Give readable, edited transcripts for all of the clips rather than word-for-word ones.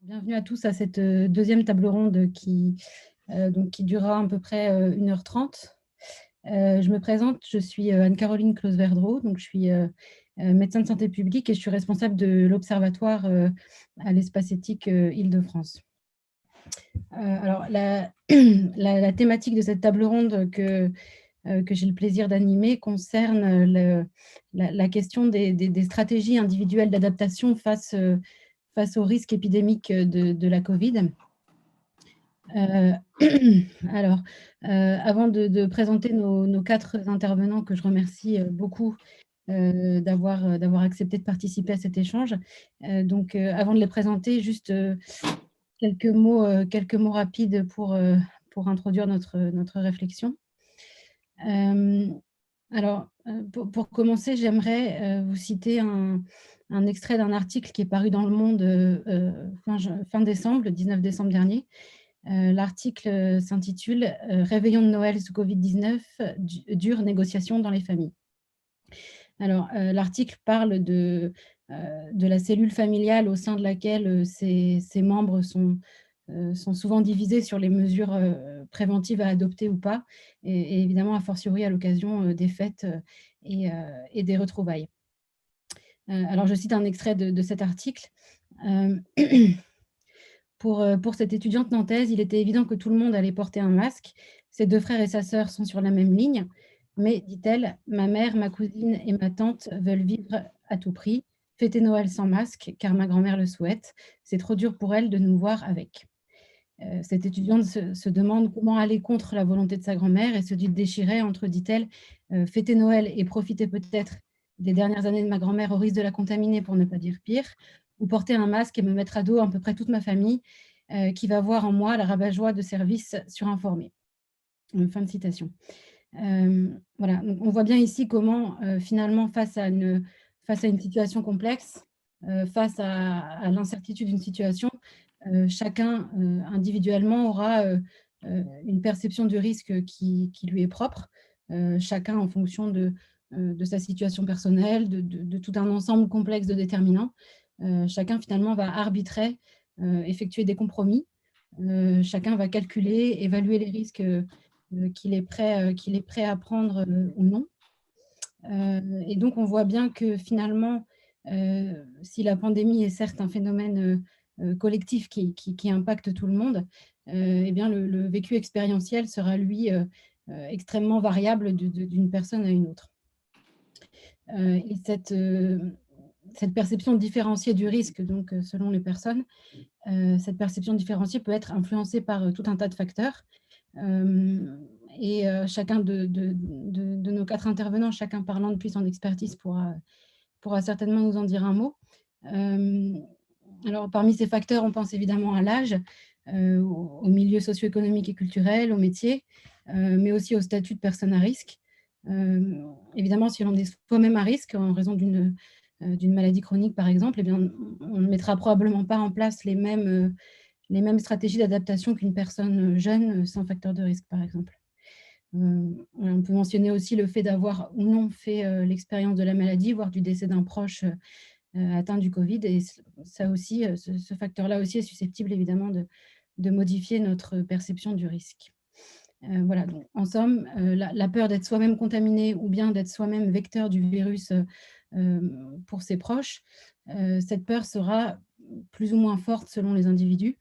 Bienvenue à tous à cette deuxième table ronde qui durera à peu près 1h30. Je me présente, je suis Anne-Caroline Claus-Verdreau, donc je suis médecin de santé publique et je suis responsable de l'Observatoire à l'espace éthique Île-de-France. Alors, la thématique de cette table ronde que j'ai le plaisir d'animer concerne la question des stratégies individuelles d'adaptation face aux risques épidémiques de la Covid. Alors, avant de présenter nos 4 intervenants que je remercie beaucoup d'avoir accepté de participer à cet échange. Donc, avant de les présenter, juste quelques mots rapides pour introduire notre réflexion. Alors, pour commencer, j'aimerais vous citer un extrait d'un article qui est paru dans Le Monde fin décembre, le 19 décembre dernier. L'article s'intitule « Réveillon de Noël sous Covid-19, dure négociation dans les familles ». Alors, l'article parle de la cellule familiale au sein de laquelle ses membres sont souvent divisés sur les mesures préventives à adopter ou pas, et évidemment, a fortiori à l'occasion des fêtes et des retrouvailles. Alors, je cite un extrait de cet article. Pour cette étudiante nantaise, il était évident que tout le monde allait porter un masque. Ses 2 frères et sa sœur sont sur la même ligne. Mais, dit-elle, ma mère, ma cousine et ma tante veulent vivre à tout prix, fêter Noël sans masque, car ma grand-mère le souhaite. C'est trop dur pour elle de nous voir avec. Cette étudiante se demande comment aller contre la volonté de sa grand-mère et se déchirait entre, dit-elle, fêter Noël et profiter peut-être des dernières années de ma grand-mère au risque de la contaminer, pour ne pas dire pire, ou porter un masque et me mettre à dos à peu près toute ma famille qui va voir en moi la rabat-joie de services surinformés. Fin de citation. Voilà, donc on voit bien ici comment finalement face à une situation complexe, face à l'incertitude d'une situation, chacun individuellement aura une perception du risque qui lui est propre, chacun en fonction de sa situation personnelle, de tout un ensemble complexe de déterminants. Chacun finalement va arbitrer, effectuer des compromis. Chacun va calculer, évaluer les risques qu'il est prêt à prendre ou non. Et donc, on voit bien que finalement, si la pandémie est certes un phénomène collectif qui impacte tout le monde, eh bien, le vécu expérientiel sera, lui, extrêmement variable d'une personne à une autre. Et cette perception différenciée du risque, donc, selon les personnes, cette perception différenciée peut être influencée par tout un tas de facteurs. Et chacun de nos 4 intervenants, chacun parlant depuis son expertise, pourra certainement nous en dire un mot. Alors, parmi ces facteurs, on pense évidemment à l'âge, au milieu socio-économique et culturel, au métier, mais aussi au statut de personne à risque. Évidemment, si l'on est soi-même à risque en raison d'une maladie chronique, par exemple, eh bien, on ne mettra probablement pas en place les mêmes stratégies d'adaptation qu'une personne jeune sans facteur de risque, par exemple. On peut mentionner aussi le fait d'avoir ou non fait l'expérience de la maladie, voire du décès d'un proche atteint du Covid. Et ça aussi, ce facteur-là aussi est susceptible évidemment de modifier notre perception du risque. Voilà, donc en somme, la peur d'être soi-même contaminé ou bien d'être soi-même vecteur du virus pour ses proches, cette peur sera plus ou moins forte selon les individus.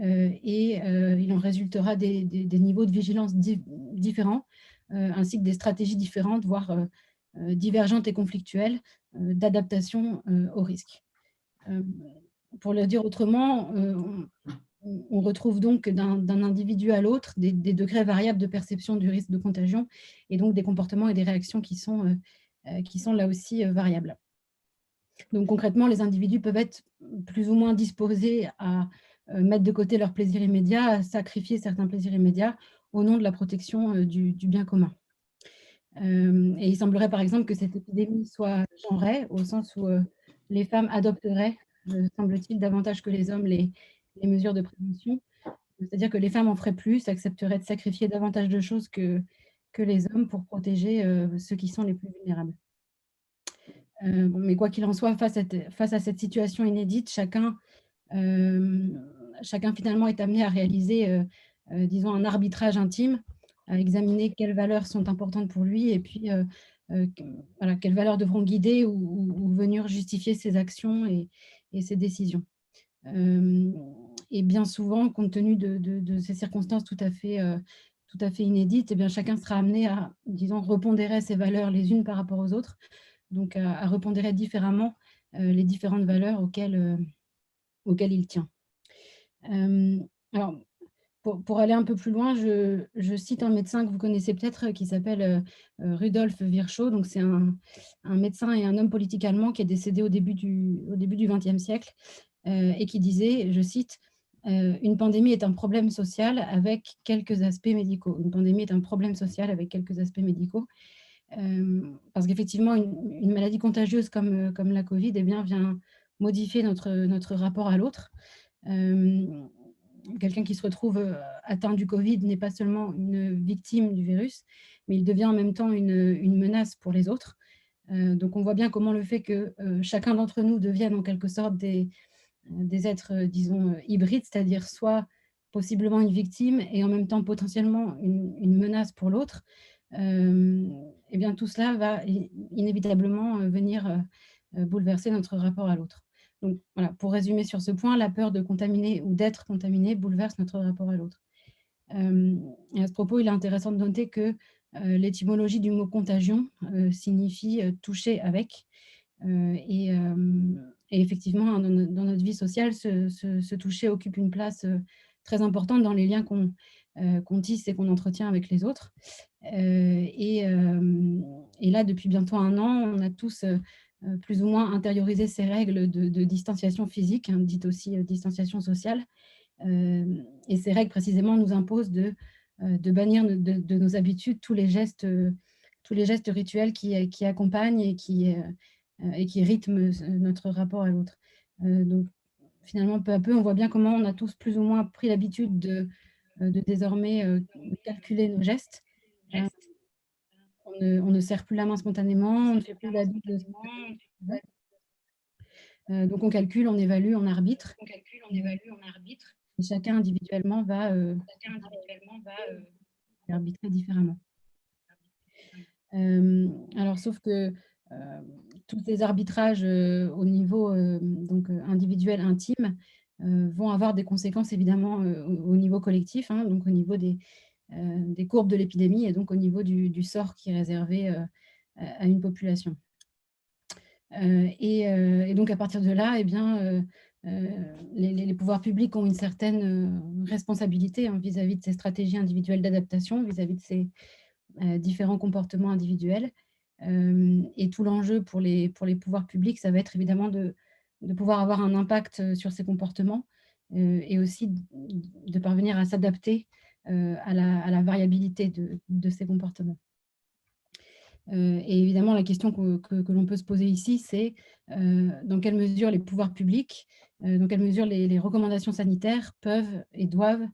Et il en résultera des niveaux de vigilance différents, ainsi que des stratégies différentes, voire divergentes et conflictuelles, d'adaptation au risque. Pour le dire autrement, on retrouve donc d'un individu à l'autre des degrés variables de perception du risque de contagion, et donc des comportements et des réactions qui sont là aussi variables. Donc concrètement, les individus peuvent être plus ou moins disposés à mettre de côté leur plaisir immédiat, à sacrifier certains plaisirs immédiats au nom de la protection du bien commun. Et il semblerait par exemple que cette épidémie soit genrée, au sens où les femmes adopteraient, semble-t-il, davantage que les hommes les mesures de prévention. C'est-à-dire que les femmes en feraient plus, accepteraient de sacrifier davantage de choses que les hommes pour protéger ceux qui sont les plus vulnérables. Mais quoi qu'il en soit, face à cette situation inédite, chacun Chacun finalement est amené à réaliser, disons, un arbitrage intime, à examiner quelles valeurs sont importantes pour lui et puis voilà, quelles valeurs devront guider ou venir justifier ses actions et ses décisions. Euh, et bien souvent, compte tenu de ces circonstances tout à fait inédites, eh bien, chacun sera amené à, disons, repondérer ses valeurs les unes par rapport aux autres, donc à repondérer différemment les différentes valeurs auxquelles il tient. Alors, pour aller un peu plus loin, je cite un médecin que vous connaissez peut-être qui s'appelle Rudolf Virchow. Donc, c'est un médecin et un homme politique allemand qui est décédé au début du XXe siècle et qui disait, je cite, une pandémie est un problème social avec quelques aspects médicaux. Une pandémie est un problème social avec quelques aspects médicaux. Parce qu'effectivement, une maladie contagieuse comme la Covid eh bien, vient modifier notre rapport à l'autre. Quelqu'un qui se retrouve atteint du Covid n'est pas seulement une victime du virus, mais il devient en même temps une menace pour les autres. Donc on voit bien comment le fait que chacun d'entre nous devienne en quelque sorte des êtres, disons, hybrides, c'est-à-dire soit possiblement une victime et en même temps potentiellement une menace pour l'autre, eh bien tout cela va inévitablement venir bouleverser notre rapport à l'autre. Donc voilà, pour résumer sur ce point, la peur de contaminer ou d'être contaminé bouleverse notre rapport à l'autre. Et à ce propos, il est intéressant de noter que l'étymologie du mot contagion signifie toucher avec. Et effectivement, hein, dans notre vie sociale, ce toucher occupe une place très importante dans les liens qu'on tisse et qu'on entretient avec les autres. Et là, depuis bientôt un an, on a tous plus ou moins intériorisé ces règles de distanciation physique, hein, dites aussi distanciation sociale. Et ces règles, précisément, nous imposent de bannir de nos habitudes tous les gestes rituels qui accompagnent et qui rythment notre rapport à l'autre. Donc, finalement, peu à peu, on voit bien comment on a tous plus ou moins pris l'habitude de désormais calculer nos gestes. On ne serre plus la main spontanément, on ne fait plus la bise spontanément. Donc on calcule, on évalue, on arbitre. Et chacun individuellement va arbitrer différemment. Alors, sauf que tous ces arbitrages au niveau donc, individuel, intime, vont avoir des conséquences évidemment au niveau collectif, hein, donc au niveau des courbes de l'épidémie et donc au niveau du sort qui est réservé à une population. Et donc à partir de là, eh bien, les pouvoirs publics ont une certaine responsabilité hein, vis-à-vis de ces stratégies individuelles d'adaptation, vis-à-vis de ces différents comportements individuels. Et tout l'enjeu pour les pouvoirs publics, ça va être évidemment de pouvoir avoir un impact sur ces comportements et aussi de parvenir à s'adapter à la variabilité de ces comportements. Et évidemment, la question que l'on peut se poser ici, c'est dans quelle mesure les pouvoirs publics, dans quelle mesure les recommandations sanitaires peuvent et doivent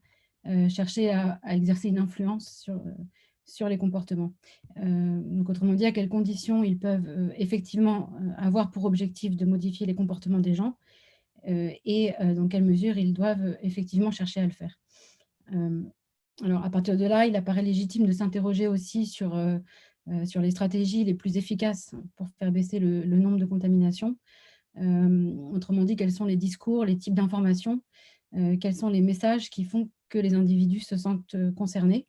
chercher à exercer une influence sur les comportements. Donc, autrement dit, à quelles conditions ils peuvent effectivement avoir pour objectif de modifier les comportements des gens et dans quelle mesure ils doivent effectivement chercher à le faire. Alors, à partir de là, il apparaît légitime de s'interroger aussi sur les stratégies les plus efficaces pour faire baisser le nombre de contaminations. Autrement dit, quels sont les discours, les types d'informations, quels sont les messages qui font que les individus se sentent concernés,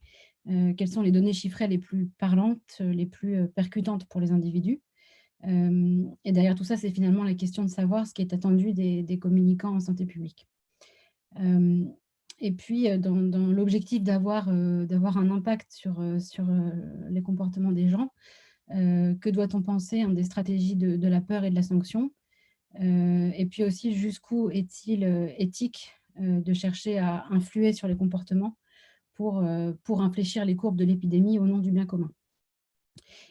quelles sont les données chiffrées les plus parlantes, les plus percutantes pour les individus. Et derrière tout ça, c'est finalement la question de savoir ce qui est attendu des communicants en santé publique. Et puis, dans l'objectif d'avoir un impact sur les comportements des gens, que doit-on penser hein, des stratégies de la peur et de la sanction? Et puis aussi, jusqu'où est-il éthique de chercher à influer sur les comportements pour infléchir les courbes de l'épidémie au nom du bien commun?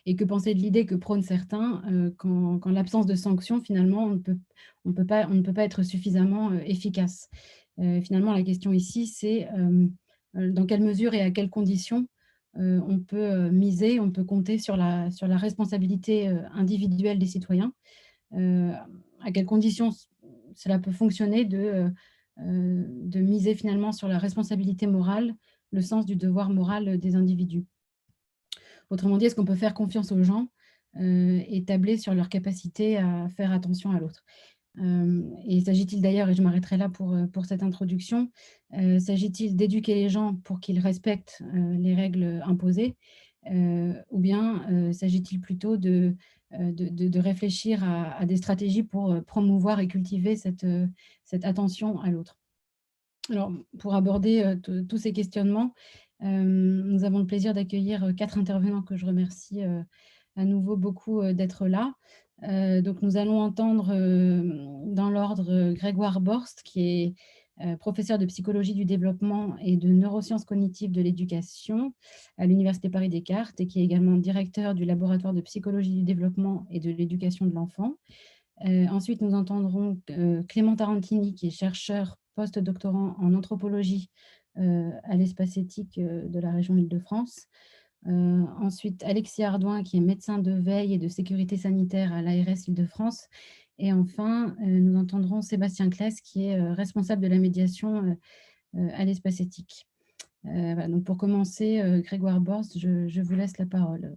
Et que penser de l'idée que prônent certains qu'en l'absence de sanctions, finalement, on ne peut pas être suffisamment efficace? Finalement, la question ici, c'est dans quelle mesure et à quelles conditions on peut miser, on peut compter sur la responsabilité individuelle des citoyens, à quelles conditions cela peut fonctionner de miser finalement sur la responsabilité morale, le sens du devoir moral des individus. Autrement dit, est-ce qu'on peut faire confiance aux gens, et tabler sur leur capacité à faire attention à l'autre? Et s'agit-il d'ailleurs, et je m'arrêterai là pour cette introduction, s'agit-il d'éduquer les gens pour qu'ils respectent, les règles imposées? Ou bien, s'agit-il plutôt de réfléchir à des stratégies pour, promouvoir et cultiver cette attention à l'autre? Alors, pour aborder, tous ces questionnements, nous avons le plaisir d'accueillir, 4 intervenants que je remercie, à nouveau beaucoup, d'être là. Donc nous allons entendre, dans l'ordre, Grégoire Borst, qui est, professeur de psychologie du développement et de neurosciences cognitives de l'éducation à l'université Paris-Descartes et qui est également directeur du laboratoire de psychologie du développement et de l'éducation de l'enfant. Ensuite, nous entendrons, Clément Tarantini, qui est chercheur post-doctorant en anthropologie, à l'Espace éthique, de la région Île-de-France. Ensuite, Alexis Ardouin, qui est médecin de veille et de sécurité sanitaire à l'ARS Île-de-France. Et enfin, nous entendrons Sébastien Claes, qui est, responsable de la médiation, à l'Espace éthique. Voilà, donc pour commencer, Grégoire Borst, je vous laisse la parole.